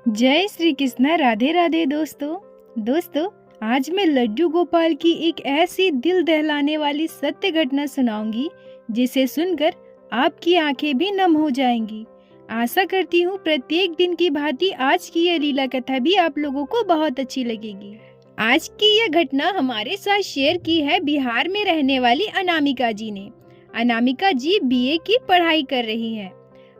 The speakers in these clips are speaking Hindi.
जय श्री कृष्णा। राधे राधे दोस्तों, आज मैं लड्डू गोपाल की एक ऐसी दिल दहलाने वाली सत्य घटना सुनाऊंगी जिसे सुनकर आपकी आंखें भी नम हो जाएंगी। आशा करती हूँ प्रत्येक दिन की भांति आज की यह लीला कथा भी आप लोगों को बहुत अच्छी लगेगी। आज की यह घटना हमारे साथ शेयर की है बिहार में रहने वाली अनामिका जी ने। अनामिका जी बीए की पढ़ाई कर रही हैं।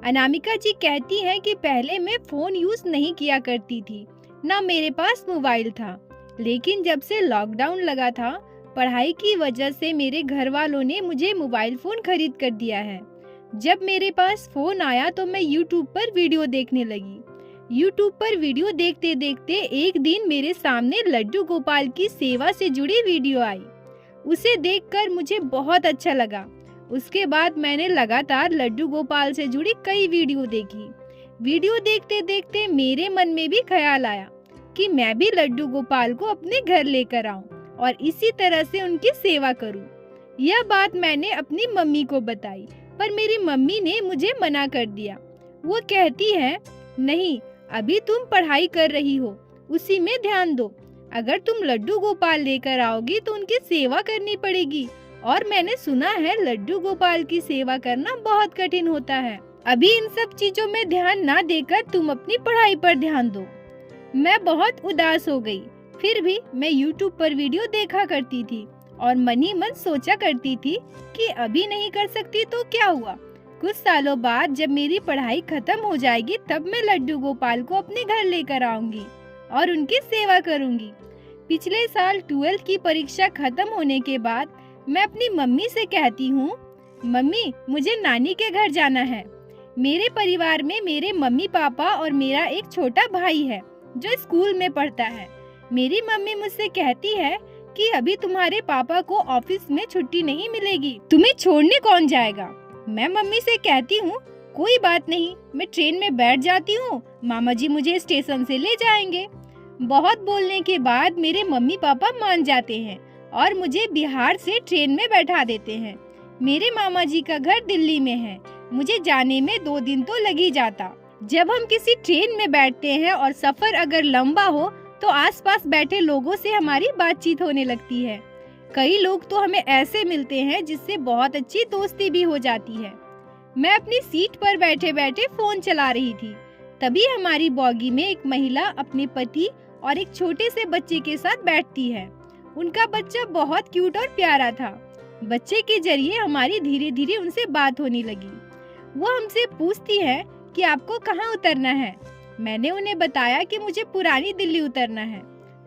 अनामिका जी कहती हैं कि पहले मैं फ़ोन यूज़ नहीं किया करती थी, ना मेरे पास मोबाइल था, लेकिन जब से लॉकडाउन लगा था, पढ़ाई की वजह से मेरे घर वालों ने मुझे मोबाइल फ़ोन खरीद कर दिया है। जब मेरे पास फ़ोन आया तो मैं यूट्यूब पर वीडियो देखने लगी। यूट्यूब पर वीडियो देखते देखते एक दिन मेरे सामने लड्डू गोपाल की सेवा से जुड़ी वीडियो आई। उसे देखकर मुझे बहुत अच्छा लगा। उसके बाद मैंने लगातार लड्डू गोपाल से जुड़ी कई वीडियो देखी। वीडियो देखते देखते मेरे मन में भी ख्याल आया कि मैं भी लड्डू गोपाल को अपने घर लेकर आऊं और इसी तरह से उनकी सेवा करूं। यह बात मैंने अपनी मम्मी को बताई, पर मेरी मम्मी ने मुझे मना कर दिया। वो कहती है, नहीं, अभी तुम पढ़ाई कर रही हो, उसी में ध्यान दो। अगर तुम लड्डू गोपाल लेकर आओगी तो उनकी सेवा करनी पड़ेगी, और मैंने सुना है लड्डू गोपाल की सेवा करना बहुत कठिन होता है। अभी इन सब चीजों में ध्यान ना देकर तुम अपनी पढ़ाई पर ध्यान दो। मैं बहुत उदास हो गई। फिर भी मैं YouTube पर वीडियो देखा करती थी और मन ही मन सोचा करती थी कि अभी नहीं कर सकती तो क्या हुआ, कुछ सालों बाद जब मेरी पढ़ाई खत्म हो जाएगी तब मैं लड्डू गोपाल को अपने घर लेकर आऊंगी और उनकी सेवा करूंगी। पिछले साल 12th की परीक्षा खत्म होने के बाद मैं अपनी मम्मी से कहती हूँ, मम्मी मुझे नानी के घर जाना है। मेरे परिवार में मेरे मम्मी पापा और मेरा एक छोटा भाई है जो स्कूल में पढ़ता है। मेरी मम्मी मुझसे कहती है कि अभी तुम्हारे पापा को ऑफिस में छुट्टी नहीं मिलेगी, तुम्हें छोड़ने कौन जाएगा। मैं मम्मी से कहती हूँ, कोई बात नहीं, मैं ट्रेन में बैठ जाती हूँ, मामा जी मुझे स्टेशन से ले जाएंगे। बहुत बोलने के बाद मेरे मम्मी पापा मान जाते हैं और मुझे बिहार से ट्रेन में बैठा देते हैं। मेरे मामा जी का घर दिल्ली में है। मुझे जाने में 2 दिन तो लग ही जाता। जब हम किसी ट्रेन में बैठते हैं और सफर अगर लंबा हो तो आसपास बैठे लोगों से हमारी बातचीत होने लगती है। कई लोग तो हमें ऐसे मिलते हैं जिससे बहुत अच्छी दोस्ती भी हो जाती है। मैं अपनी सीट पर बैठे बैठे फोन चला रही थी, तभी हमारी बॉगी में एक महिला अपने पति और एक छोटे से बच्चे के साथ बैठती है। उनका बच्चा बहुत क्यूट और प्यारा था। बच्चे के जरिए हमारी धीरे धीरे उनसे बात होने लगी। वो हमसे पूछती है कि आपको कहाँ उतरना है। मैंने उन्हें बताया कि मुझे पुरानी दिल्ली उतरना है,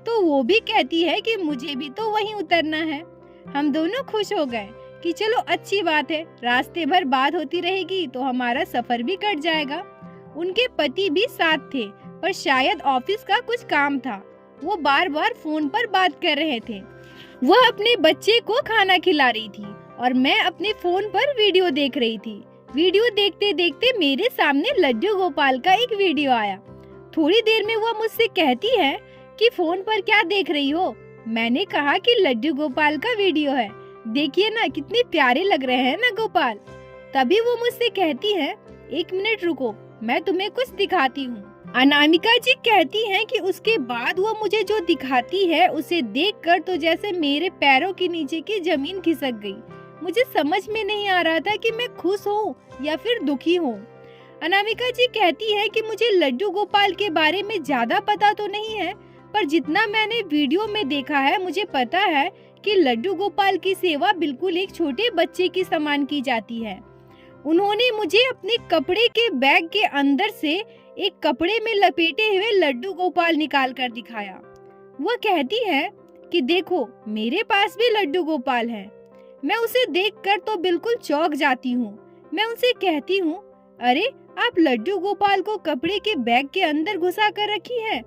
तो वो भी कहती है कि मुझे भी तो वहीं उतरना है। हम दोनों खुश हो गए कि चलो अच्छी बात है, रास्ते भर बात होती रहेगी तो हमारा सफर भी कट जाएगा। उनके पति भी साथ थे, पर शायद ऑफिस का कुछ काम था। वो बार बार फोन पर बात कर रहे थे। वह अपने बच्चे को खाना खिला रही थी और मैं अपने फोन पर वीडियो देख रही थी। वीडियो देखते देखते मेरे सामने लड्डू गोपाल का एक वीडियो आया। थोड़ी देर में वह मुझसे कहती है कि फोन पर क्या देख रही हो। मैंने कहा कि लड्डू गोपाल का वीडियो है, देखिए ना कितने प्यारे लग रहे हैं ना गोपाल। तभी वो मुझसे कहती है, 1 मिनट रुको, मैं तुम्हें कुछ दिखाती हूँ। अनामिका जी कहती हैं कि उसके बाद वो मुझे जो दिखाती है उसे देखकर तो जैसे मेरे पैरों के नीचे की जमीन खिसक गई। मुझे समझ में नहीं आ रहा था कि मैं खुश हूँ या फिर दुखी हूँ। अनामिका जी कहती है कि मुझे लड्डू गोपाल के बारे में ज्यादा पता तो नहीं है, पर जितना मैंने वीडियो में देखा है मुझे पता है कि लड्डू गोपाल की सेवा बिल्कुल एक छोटे बच्चे की समान की जाती है। उन्होंने मुझे अपने कपड़े के बैग के अंदर से एक कपड़े में लपेटे हुए लड्डू गोपाल निकाल कर दिखाया। वह कहती है कि देखो मेरे पास भी लड्डू गोपाल है। मैं उसे देखकर तो बिल्कुल चौंक जाती हूँ। मैं उनसे कहती हूँ, अरे आप लड्डू गोपाल को कपड़े के बैग के अंदर घुसा कर रखी है।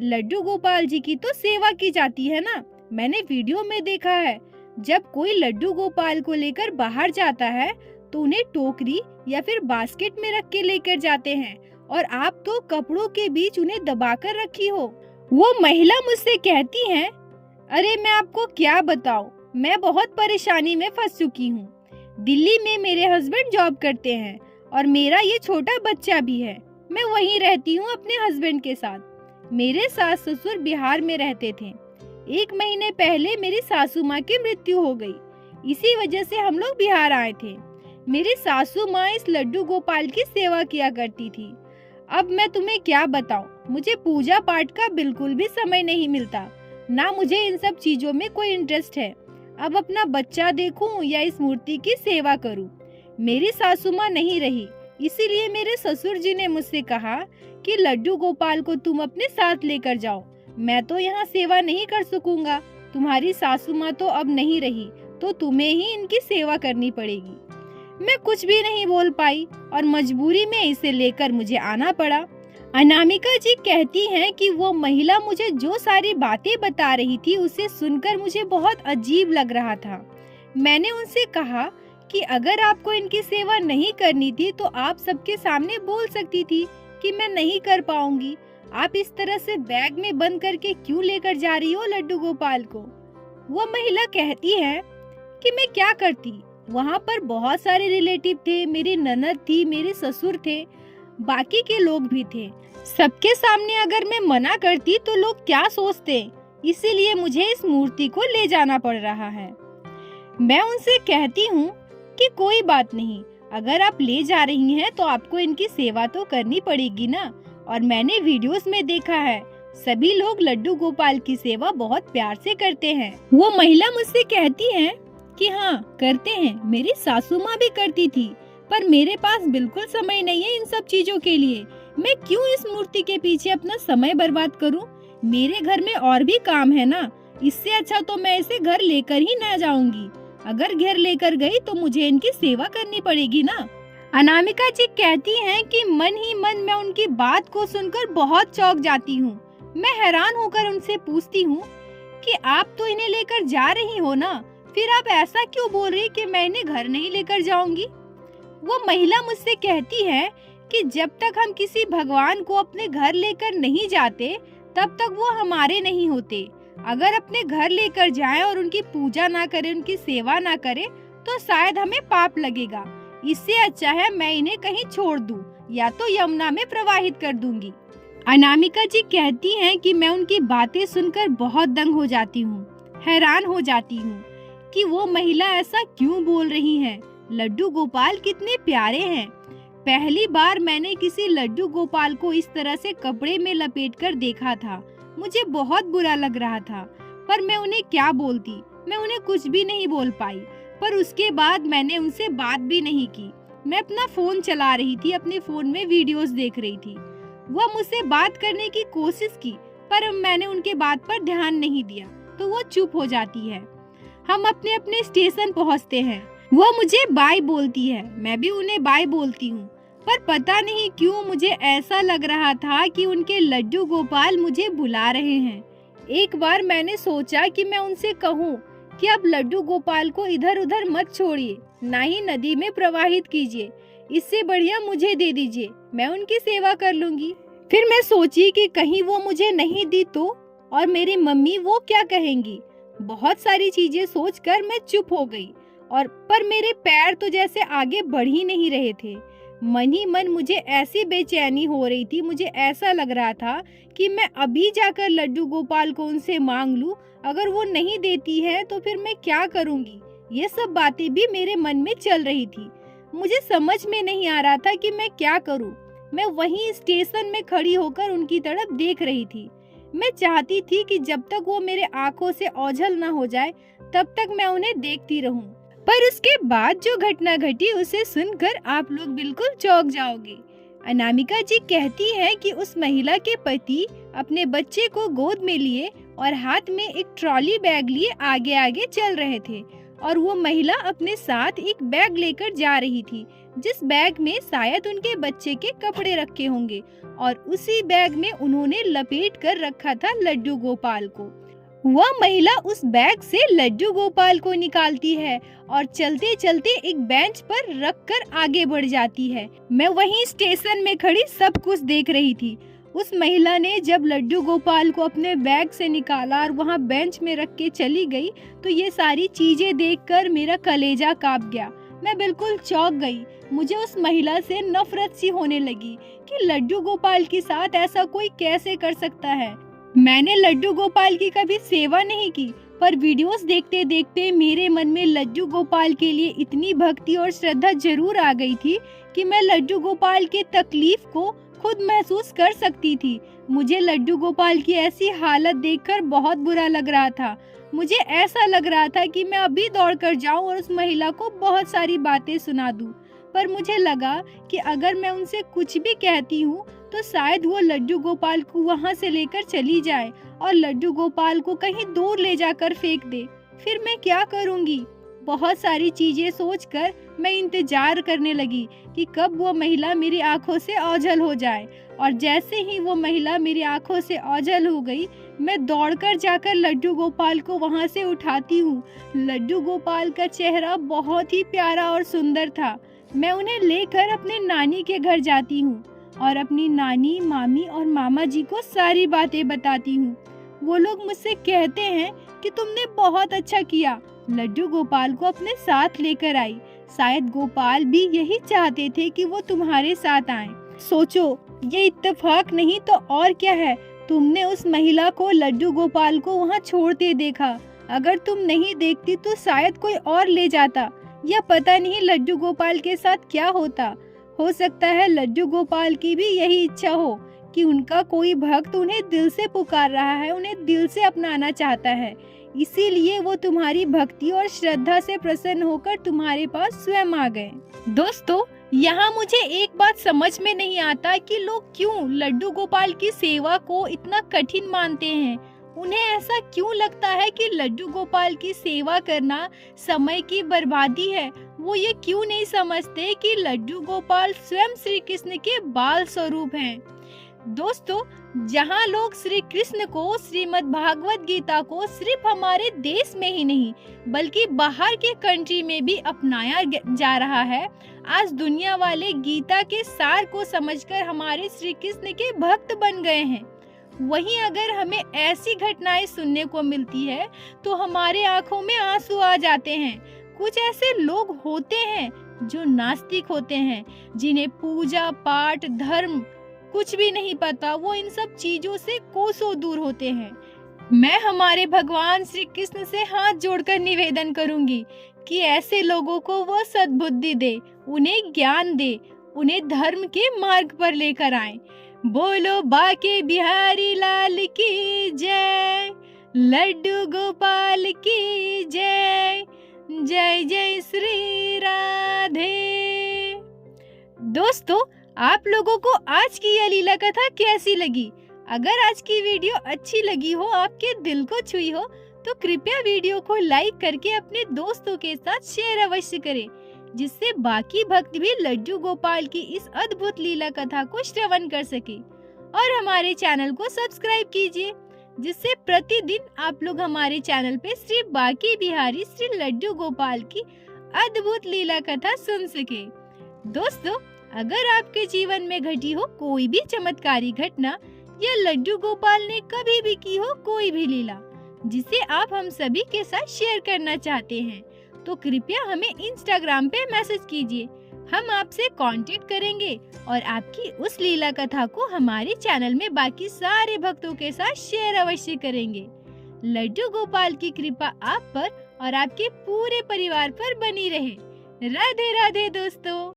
लड्डू गोपाल जी की तो सेवा की जाती है ना, मैंने वीडियो में देखा है। जब कोई लड्डू गोपाल को लेकर बाहर जाता है तो उन्हें टोकरी या फिर बास्केट में रख के लेकर जाते हैं, और आप तो कपड़ों के बीच उन्हें दबाकर रखी हो। वो महिला मुझसे कहती है, अरे मैं आपको क्या बताऊं, मैं बहुत परेशानी में फंस चुकी हूँ। दिल्ली में मेरे हस्बैंड जॉब करते हैं और मेरा ये छोटा बच्चा भी है। मैं वहीं रहती हूँ अपने हस्बैंड के साथ। मेरे सास ससुर बिहार में रहते थे। 1 महीने पहले मेरी सासू माँ की मृत्यु हो गई। इसी वजह से हम लोग बिहार आए थे। मेरी सासू माँ इस लड्डू गोपाल की सेवा किया करती थी। अब मैं तुम्हें क्या बताऊं, मुझे पूजा पाठ का बिल्कुल भी समय नहीं मिलता, ना मुझे इन सब चीजों में कोई इंटरेस्ट है। अब अपना बच्चा देखूं या इस मूर्ति की सेवा करूं। मेरी सासू माँ नहीं रही, इसीलिए मेरे ससुर जी ने मुझसे कहा कि लड्डू गोपाल को तुम अपने साथ लेकर जाओ। मैं तो यहाँ सेवा नहीं कर सकूंगा, तुम्हारी सासू माँ तो अब नहीं रही, तो तुम्हें ही इनकी सेवा करनी पड़ेगी। मैं कुछ भी नहीं बोल पाई और मजबूरी में इसे लेकर मुझे आना पड़ा। अनामिका जी कहती हैं कि वो महिला मुझे जो सारी बातें बता रही थी उसे सुनकर मुझे बहुत अजीब लग रहा था। मैंने उनसे कहा कि अगर आपको इनकी सेवा नहीं करनी थी तो आप सबके सामने बोल सकती थी कि मैं नहीं कर पाऊंगी। आप इस तरह से बैग में बंद करके क्यों लेकर जा रही हो लड्डू गोपाल को? वो महिला कहती है कि मैं क्या करती, वहाँ पर बहुत सारे रिलेटिव थे, मेरी ननद थी, मेरे ससुर थे, बाकी के लोग भी थे। सबके सामने अगर मैं मना करती तो लोग क्या सोचते, इसीलिए मुझे इस मूर्ति को ले जाना पड़ रहा है। मैं उनसे कहती हूँ कि कोई बात नहीं, अगर आप ले जा रही हैं तो आपको इनकी सेवा तो करनी पड़ेगी ना। और मैंने वीडियोस में देखा है, सभी लोग लड्डू गोपाल की सेवा बहुत प्यार से करते हैं। वो महिला मुझसे कहती है कि हाँ करते हैं, मेरी सासू माँ भी करती थी, पर मेरे पास बिल्कुल समय नहीं है इन सब चीजों के लिए। मैं क्यों इस मूर्ति के पीछे अपना समय बर्बाद करूं? मेरे घर में और भी काम है ना, इससे अच्छा तो मैं इसे घर लेकर ही ना जाऊंगी। अगर घर लेकर गई तो मुझे इनकी सेवा करनी पड़ेगी ना। अनामिका जी कहती हैं कि मन ही मन मैं उनकी बात को सुनकर बहुत चौंक जाती हूँ। मैं हैरान होकर उनसे पूछती हूँ कि आप तो इन्हें लेकर जा रही हो ना, फिर आप ऐसा क्यों बोल रही कि मैं इन्हें घर नहीं लेकर जाऊंगी? वो महिला मुझसे कहती है कि जब तक हम किसी भगवान को अपने घर लेकर नहीं जाते तब तक वो हमारे नहीं होते। अगर अपने घर लेकर जाएं और उनकी पूजा ना करें, उनकी सेवा ना करें तो शायद हमें पाप लगेगा। इससे अच्छा है मैं इन्हें कहीं छोड़ दूं या तो यमुना में प्रवाहित कर दूंगी। अनामिका जी कहती हैं कि मैं उनकी बातें सुनकर बहुत दंग हो जाती हूँ, हैरान हो जाती हूँ कि वो महिला ऐसा क्यों बोल रही हैं। लड्डू गोपाल कितने प्यारे हैं। पहली बार मैंने किसी लड्डू गोपाल को इस तरह से कपड़े में लपेटकर देखा था। मुझे बहुत बुरा लग रहा था, पर मैं उन्हें क्या बोलती, मैं उन्हें कुछ भी नहीं बोल पाई। पर उसके बाद मैंने उनसे बात भी नहीं की। मैं अपना फोन चला रही थी, अपने फोन में वीडियोस देख रही थी। वह मुझसे बात करने की कोशिश की, पर मैंने उनके बात पर ध्यान नहीं दिया, तो वो चुप हो जाती है। हम अपने अपने स्टेशन पहुंचते हैं। वो मुझे बाय बोलती है, मैं भी उन्हें बाय बोलती हूँ, पर पता नहीं क्यों मुझे ऐसा लग रहा था कि उनके लड्डू गोपाल मुझे बुला रहे हैं। एक बार मैंने सोचा कि मैं उनसे कहूँ कि आप लड्डू गोपाल को इधर उधर मत छोड़िए, ना ही नदी में प्रवाहित कीजिए, इससे बढ़िया मुझे दे दीजिए, मैं उनकी सेवा कर लूंगी। फिर मैं सोची कि कहीं वो मुझे नहीं दी तो, और मेरी मम्मी वो क्या कहेंगी। बहुत सारी चीजें सोचकर मैं चुप हो गई, और पर मेरे पैर तो जैसे आगे बढ़ ही नहीं रहे थे। मन ही मन मुझे ऐसी बेचैनी हो रही थी, मुझे ऐसा लग रहा था कि मैं अभी जाकर लड्डू गोपाल को उनसे मांग लूं, अगर वो नहीं देती है तो फिर मैं क्या करूंगी। ये सब बातें भी मेरे मन में चल रही थी। मुझे समझ में नहीं आ रहा था कि मैं क्या करूं। मैं वहीं स्टेशन में खड़ी होकर उनकी तरफ देख रही थी। मैं चाहती थी कि जब तक वो मेरे आंखों से ओझल न हो जाए तब तक मैं उन्हें देखती रहूं। पर उसके बाद जो घटना घटी उसे सुनकर आप लोग बिल्कुल चौंक जाओगे। अनामिका जी कहती है कि उस महिला के पति अपने बच्चे को गोद में लिए और हाथ में एक ट्रॉली बैग लिए आगे आगे चल रहे थे, और वो महिला अपने साथ एक बैग लेकर जा रही थी, जिस बैग में शायद उनके बच्चे के कपड़े रखे होंगे, और उसी बैग में उन्होंने लपेट कर रखा था लड्डू गोपाल को। वह महिला उस बैग से लड्डू गोपाल को निकालती है और चलते चलते एक बेंच पर रखकर आगे बढ़ जाती है। मैं वहीं स्टेशन में खड़ी सब कुछ देख रही थी। उस महिला ने जब लड्डू गोपाल को अपने बैग से निकाला और वहां बेंच में रख के चली गई, तो ये सारी चीजें देखकर मेरा कलेजा कांप गया। मैं बिल्कुल चौंक गई। मुझे उस महिला से नफरत सी होने लगी कि लड्डू गोपाल के साथ ऐसा कोई कैसे कर सकता है। मैंने लड्डू गोपाल की कभी सेवा नहीं की, पर वीडियोस देखते देखते मेरे मन में लड्डू गोपाल के लिए इतनी भक्ति और श्रद्धा जरूर आ गई थी कि मैं लड्डू गोपाल के तकलीफ को खुद महसूस कर सकती थी। मुझे लड्डू गोपाल की ऐसी हालत देखकर बहुत बुरा लग रहा था। मुझे ऐसा लग रहा था कि मैं अभी दौड़कर जाऊं और उस महिला को बहुत सारी बातें सुना दूं। पर मुझे लगा कि अगर मैं उनसे कुछ भी कहती हूँ तो शायद वो लड्डू गोपाल को वहाँ से लेकर चली जाए और लड्डू गोपाल को कहीं दूर ले जाकर फेंक दे। फिर मैं क्या करूँगी? बहुत सारी चीजें सोचकर मैं इंतजार करने लगी कि कब वो महिला मेरी आंखों से ओझल हो जाए। और जैसे ही वो महिला मेरी आंखों से ओझल हो गई, मैं दौड़कर जाकर लड्डू गोपाल को वहां से उठाती हूँ। लड्डू गोपाल का चेहरा बहुत ही प्यारा और सुंदर था। मैं उन्हें लेकर अपने नानी के घर जाती हूँ और अपनी नानी, मामी और मामा जी को सारी बातें बताती हूँ। वो लोग मुझसे कहते हैं कि तुमने बहुत अच्छा किया, लड्डू गोपाल को अपने साथ लेकर आई। शायद गोपाल भी यही चाहते थे कि वो तुम्हारे साथ आए। सोचो, ये इत्तेफाक नहीं तो और क्या है। तुमने उस महिला को लड्डू गोपाल को वहाँ छोड़ते देखा। अगर तुम नहीं देखती तो शायद कोई और ले जाता, या पता नहीं लड्डू गोपाल के साथ क्या होता। हो सकता है लड्डू गोपाल की भी यही इच्छा हो कि उनका कोई भक्त उन्हें दिल से पुकार रहा है, उन्हें दिल से अपनाना चाहता है। इसीलिए वो तुम्हारी भक्ति और श्रद्धा से प्रसन्न होकर तुम्हारे पास स्वयं आ गए। दोस्तों, यहाँ मुझे एक बात समझ में नहीं आता कि लोग क्यों लड्डू गोपाल की सेवा को इतना कठिन मानते हैं। उन्हें ऐसा क्यों लगता है कि लड्डू गोपाल की सेवा करना समय की बर्बादी है। वो ये क्यों नहीं समझते कि लड्डू गोपाल स्वयं श्री कृष्ण के बाल स्वरूप हैं। दोस्तों, जहाँ लोग श्री कृष्ण को, श्रीमद् भागवत गीता को सिर्फ हमारे देश में ही नहीं बल्कि बाहर के कंट्री में भी अपनाया जा रहा है। आज दुनिया वाले गीता के सार को समझकर हमारे श्री कृष्ण के भक्त बन गए हैं। वहीं अगर हमें ऐसी घटनाएं सुनने को मिलती है तो हमारे आंखों में आंसू आ जाते हैं। कुछ ऐसे लोग होते हैं जो नास्तिक होते हैं, जिन्हें पूजा पाठ धर्म कुछ भी नहीं पता। वो इन सब चीजों से कोसों दूर होते हैं। मैं हमारे भगवान श्री कृष्ण से हाथ जोड़कर निवेदन करूंगी कि ऐसे लोगों को वो सद्बुद्धि दे, उन्हें ज्ञान दे, उन्हें धर्म के मार्ग पर लेकर आए। बोलो बाके बिहारी लाल की जय, लड्डू गोपाल की जय, जय जय श्री राधे। दोस्तों, आप लोगों को आज की यह लीला कथा कैसी लगी? अगर आज की वीडियो अच्छी लगी हो, आपके दिल को छुई हो, तो कृपया वीडियो को लाइक करके अपने दोस्तों के साथ शेयर अवश्य करें, जिससे बाकी भक्त भी लड्डू गोपाल की इस अद्भुत लीला कथा को श्रवण कर सके। और हमारे चैनल को सब्सक्राइब कीजिए, जिससे प्रतिदिन आप लोग हमारे चैनल पे श्री बांके बिहारी श्री लड्डू गोपाल की अद्भुत लीला कथा सुन सके। दोस्तों, अगर आपके जीवन में घटी हो कोई भी चमत्कारी घटना या लड्डू गोपाल ने कभी भी की हो कोई भी लीला जिसे आप हम सभी के साथ शेयर करना चाहते हैं, तो कृपया हमें इंस्टाग्राम पे मैसेज कीजिए। हम आपसे कांटेक्ट करेंगे और आपकी उस लीला कथा को हमारे चैनल में बाकी सारे भक्तों के साथ शेयर अवश्य करेंगे। लड्डू गोपाल की कृपा आप पर और आपके पूरे परिवार पर बनी रहे। राधे राधे दोस्तों।